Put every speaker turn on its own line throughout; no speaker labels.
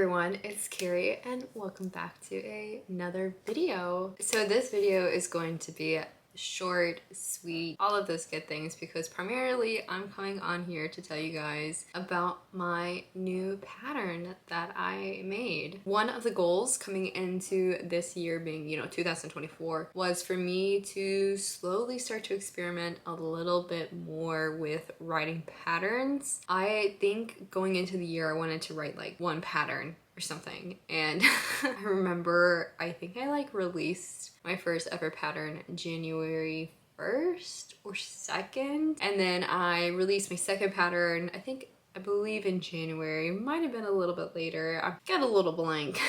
everyone, it's Carrie and welcome back to another video. So this video is going to be short, sweet, all of those good things because primarily I'm coming on here to tell you guys about my new pattern that I made. One of the goals coming into this year being, 2024 was for me to slowly start to experiment a little bit more with writing patterns. I think going into the year I wanted to write like one pattern or something, and I remember I think I released my first ever pattern January 1st or 2nd, and then I released my second pattern I believe in January. Might have been a little bit later. I got a little blank.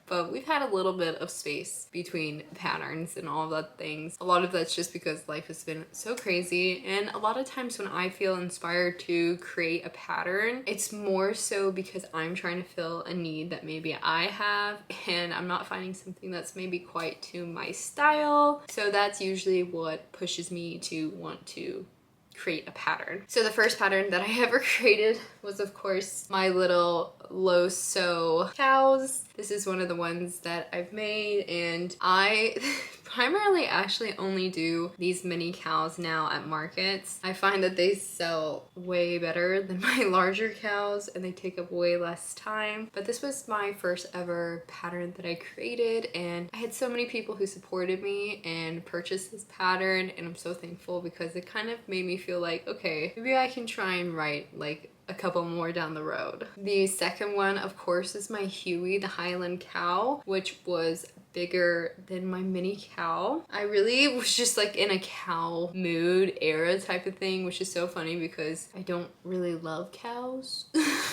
But we've had a little bit of space between patterns and all of that things. A lot of that's just because life has been so crazy, and a lot of times when I feel inspired to create a pattern, it's more so because I'm trying to fill a need that maybe I have and I'm not finding something that's maybe quite to my style. So that's usually what pushes me to want to create a pattern. So the first pattern that I ever created was of course my little low sew cows. This is one of the ones that I've made, and I primarily actually only do these mini cows now at markets. I find that they sell way better than my larger cows and they take up way less time. But this was my first ever pattern that I created, and I had so many people who supported me and purchased this pattern, and I'm so thankful because it kind of made me feel like, okay, maybe I can try and write like a couple more down the road. The second one, of course, is my Hughie The Highland Cow, which was bigger than my mini cow. I really was just like in a cow mood era type of thing, which is so funny because I don't really love cows.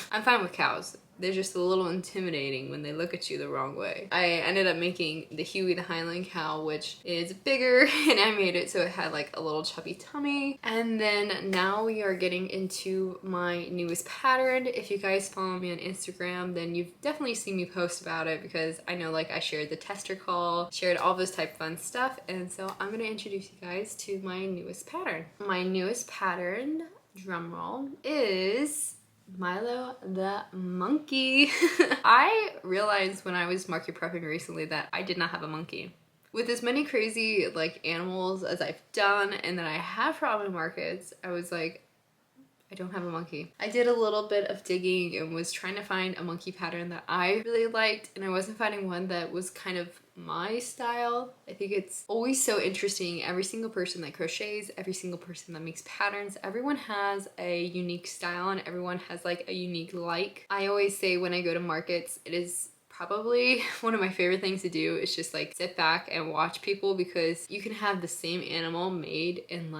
I'm fine with cows. They're just a little intimidating when they look at you the wrong way. I ended up making the Hughie the Highland Cow, which is bigger, and I made it so it had like a little chubby tummy. And then now we are getting into my newest pattern. If you guys follow me on Instagram, then you've definitely seen me post about it because I know I shared the tester call, shared all this type of fun stuff. And so I'm gonna introduce you guys to my newest pattern. My newest pattern, drumroll, is Milo the monkey. I realized when I was market prepping recently that I did not have a monkey. With as many crazy animals as I've done and that I have from in markets, I was like, I don't have a monkey. I did a little bit of digging and was trying to find a monkey pattern that I really liked, and I wasn't finding one that was kind of my style. I think it's always so interesting. Every single person that crochets, every single person that makes patterns, everyone has a unique style and everyone has a unique like. I always say when I go to markets, it is probably one of my favorite things to do is just sit back and watch people, because you can have the same animal made in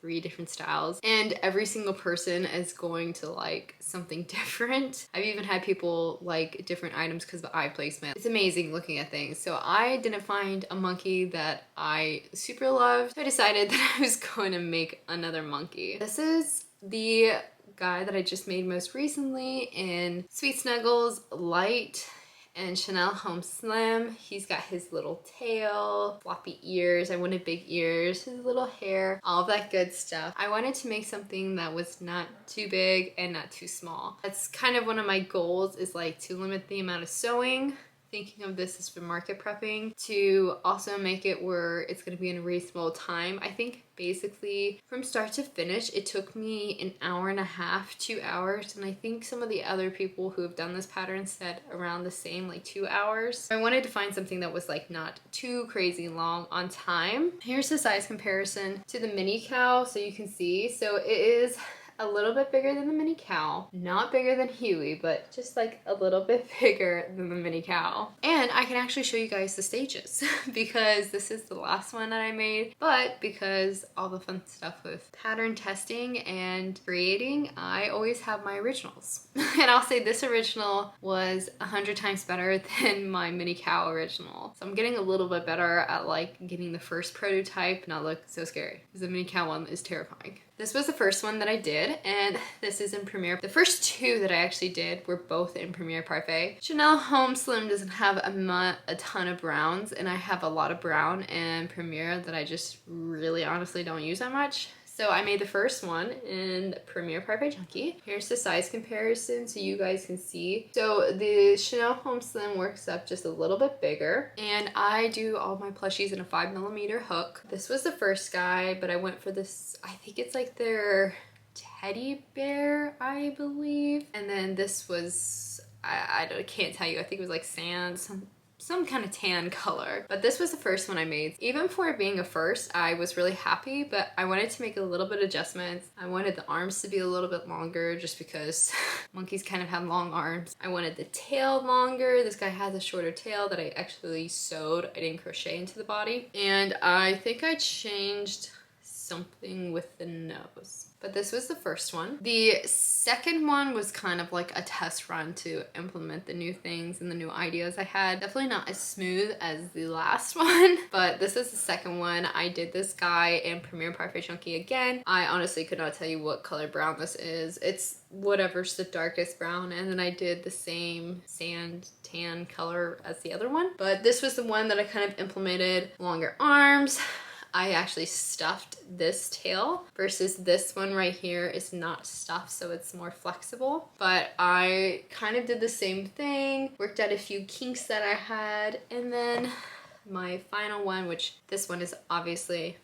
3 different styles and every single person is going to like something different. I've even had people like different items because of eye placement. It's amazing looking at things. So I didn't find a monkey that I super loved, so I decided that I was going to make another monkey. This is the guy that I just made most recently in Sweet Snuggles Light and Chanel Home Slim. He's got his little tail, floppy ears. I wanted big ears, his little hair, all of that good stuff. I wanted to make something that was not too big and not too small. That's kind of one of my goals, is to limit the amount of sewing. Thinking of this as for market prepping, to also make it where it's going to be in a reasonable time. I think basically from start to finish it took me an hour and a half, 2 hours, and I think some of the other people who have done this pattern said around the same, 2 hours. I wanted to find something that was not too crazy long on time. Here's the size comparison to the mini cow so you can see. So it is a little bit bigger than the mini cow. Not bigger than Hughie, but just a little bit bigger than the mini cow. And I can actually show you guys the stages because this is the last one that I made, but because all the fun stuff with pattern testing and creating, I always have my originals. And I'll say this original was 100 times better than my mini cow original. So I'm getting a little bit better at getting the first prototype not look so scary, because the mini cow one is terrifying. This was the first one that I did, and this is in Premiere. The first 2 that I actually did were both in Premiere Parfait. Chanel Home Slim doesn't have a ton of browns, and I have a lot of brown in Premiere that I just really honestly don't use that much. So I made the first one in Premier Parfait Chunky. Here's the size comparison so you guys can see. So the Chanel Home Slim works up just a little bit bigger, and I do all my plushies in a 5mm hook. This was the first guy, but I went for this, I think it's like their teddy bear, I believe. And then this was, I can't tell you, I think it was like sand, some kind of tan color. But this was the first one I made. Even for it being a first, I was really happy, but I wanted to make a little bit of adjustments. I wanted the arms to be a little bit longer just because monkeys kind of have long arms. I wanted the tail longer. This guy has a shorter tail that I actually sewed. I didn't crochet into the body. And I think I changed something with the nose. But this was the first one. The second one was kind of like a test run to implement the new things and the new ideas I had. Definitely not as smooth as the last one, but this is the second one. I did this guy in Premier Parfait Chunky again. I honestly could not tell you what color brown this is. It's whatever's the darkest brown, and then I did the same sand tan color as the other one. But this was the one that I kind of implemented longer arms. I actually stuffed this tail versus this one right here is not stuffed, so it's more flexible. But I kind of did the same thing, worked out a few kinks that I had, and then my final one, which this one is obviously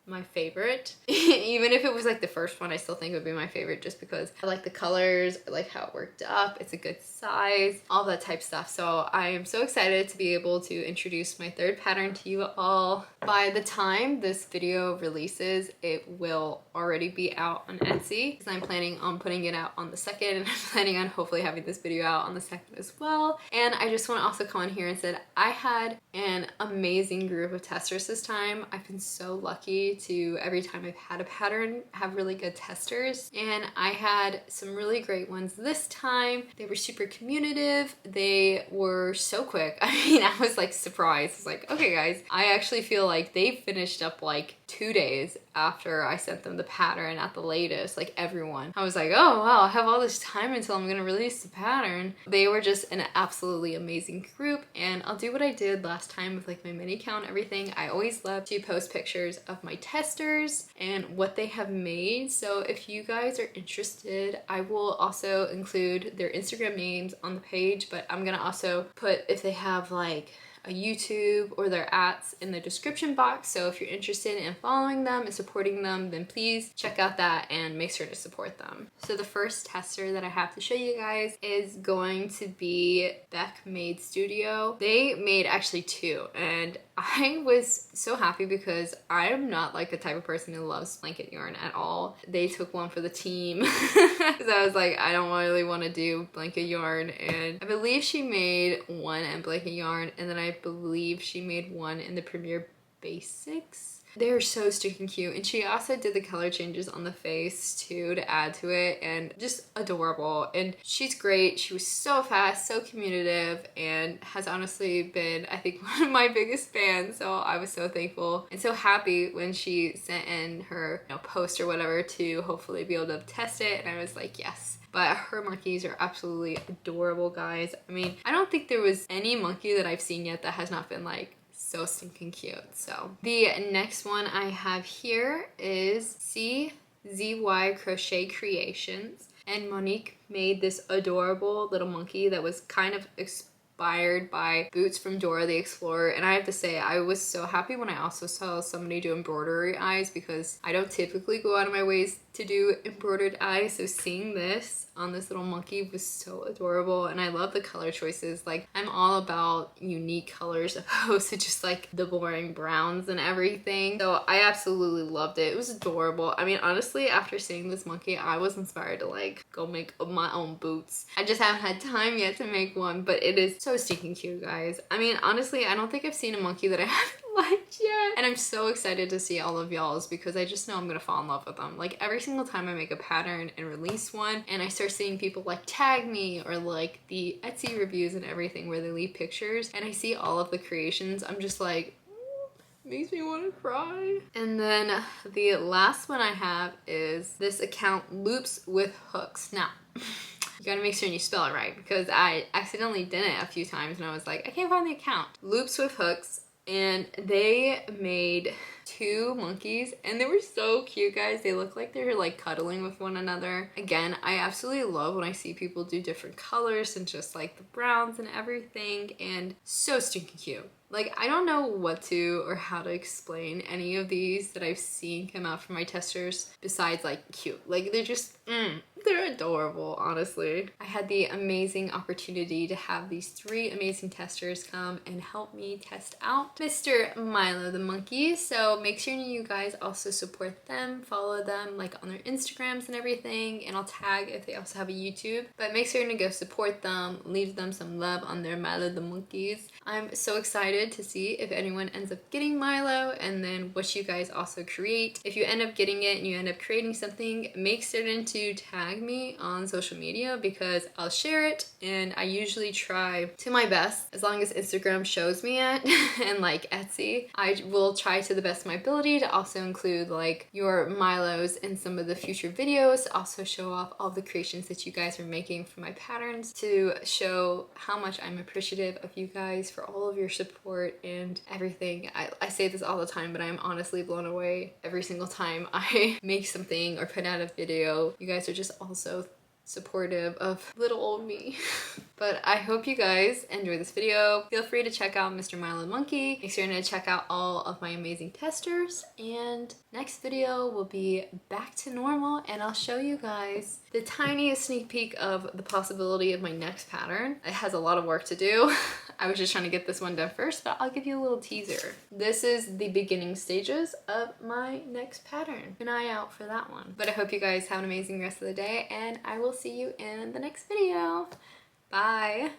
my favorite. Even if it was like the first one, I still think it would be my favorite just because I like the colors, I like how it worked up, it's a good size, all that type stuff. So I am so excited to be able to introduce my third pattern to you all. By the time this video releases, it will already be out on Etsy because I'm planning on putting it out on the 2nd, and I'm planning on hopefully having this video out on the 2nd as well. And I just want to also come on here and say I had an amazing group of testers this time. I've been so lucky to, every time I've had a pattern, have really good testers, and I had some really great ones this time. They were super communicative. They were so quick. I mean, I was like surprised. I was like, okay guys, I actually feel like they finished up like 2 days after I sent them the pattern at the latest, like everyone. I was like, oh wow, I have all this time until I'm gonna release the pattern. They were just an absolutely amazing group, and I'll do what I did last time with like my mini count and everything. I always love to post pictures of my testers and what they have made. So if you guys are interested, I will also include their Instagram names on the page, but I'm gonna also put if they have like a YouTube or their ats in the description box. So if you're interested in following them and supporting them, then please check out that and make sure to support them. So the first tester that I have to show you guys is going to be Bethelview Studio. They made actually 2, and I was so happy because I am not like the type of person who loves blanket yarn at all. They took one for the team because I was like, I don't really want to do blanket yarn, and I believe she made one in blanket yarn, and then I believe she made one in the Premier Basics. They're so stinking cute, and she also did the color changes on the face too to add to it, and just adorable. And she's great. She was so fast, so communicative, and has honestly been, I think, one of my biggest fans. So I was so thankful and so happy when she sent in her post or whatever to hopefully be able to test it, and I was like, yes. But her monkeys are absolutely adorable, guys. I mean, I don't think there was any monkey that I've seen yet that has not been like so stinking cute. So the next one I have here is CZY Crochet Creations, and Monique made this adorable little monkey that was kind of inspired by Boots from Dora the Explorer. And I have to say, I was so happy when I also saw somebody do embroidery eyes, because I don't typically go out of my ways to do embroidered eyes. So seeing this on this little monkey was so adorable, and I love the color choices. Like, I'm all about unique colors opposed to just like the boring browns and everything. So I absolutely loved it. It was adorable. I mean, honestly, after seeing this monkey, I was inspired to like go make my own boots. I just haven't had time yet to make one, but it is so stinking cute, guys. I mean, honestly, I don't think I've seen a monkey that I haven't liked yet, and I'm so excited to see all of y'all's because I just know I'm gonna fall in love with them. Like, every single time I make a pattern and release one and I start seeing people like tag me or like the Etsy reviews and everything where they leave pictures, and I see all of the creations, I'm just like, makes me want to cry. And then the last one I have is this account, Loops with Hooks. Now you gotta make sure you spell it right, because I accidentally did it a few times and I was like, I can't find the account. Loops with Hooks. and they made 2 monkeys and they were so cute, guys. They look like they're like cuddling with one another. Again, I absolutely love when I see people do different colors and just like the browns and everything, and so stinking cute. Like, I don't know what to or how to explain any of these that I've seen come out from my testers besides like cute. Like, they're just, they're adorable, honestly. I had the amazing opportunity to have these 3 amazing testers come and help me test out Mr. Milo the monkey. So make sure you guys also support them, follow them like on their Instagrams and everything, and I'll tag if they also have a YouTube. But make sure to go support them, leave them some love on their Milo the monkeys. I'm so excited to see if anyone ends up getting Milo and then what you guys also create. If you end up getting it and you end up creating something, make certain to tag me on social media because I'll share it, and I usually try to my best, as long as Instagram shows me it and like Etsy, I will try to the best of my ability to also include like your Milos in some of the future videos, to also show off all the creations that you guys are making for my patterns, to show how much I'm appreciative of you guys for all of your support and everything. I say this all the time, but I'm honestly blown away every single time I make something or put out a video. You guys are just also supportive of little old me. But I hope you guys enjoy this video. Feel free to check out Mr. Milo Monkey. Make sure to check out all of my amazing testers. And next video will be back to normal, and I'll show you guys the tiniest sneak peek of the possibility of my next pattern. It has a lot of work to do. I was just trying to get this one done first, but I'll give you a little teaser. This is the beginning stages of my next pattern. Keep an eye out for that one. But I hope you guys have an amazing rest of the day, and I will see you in the next video. Bye.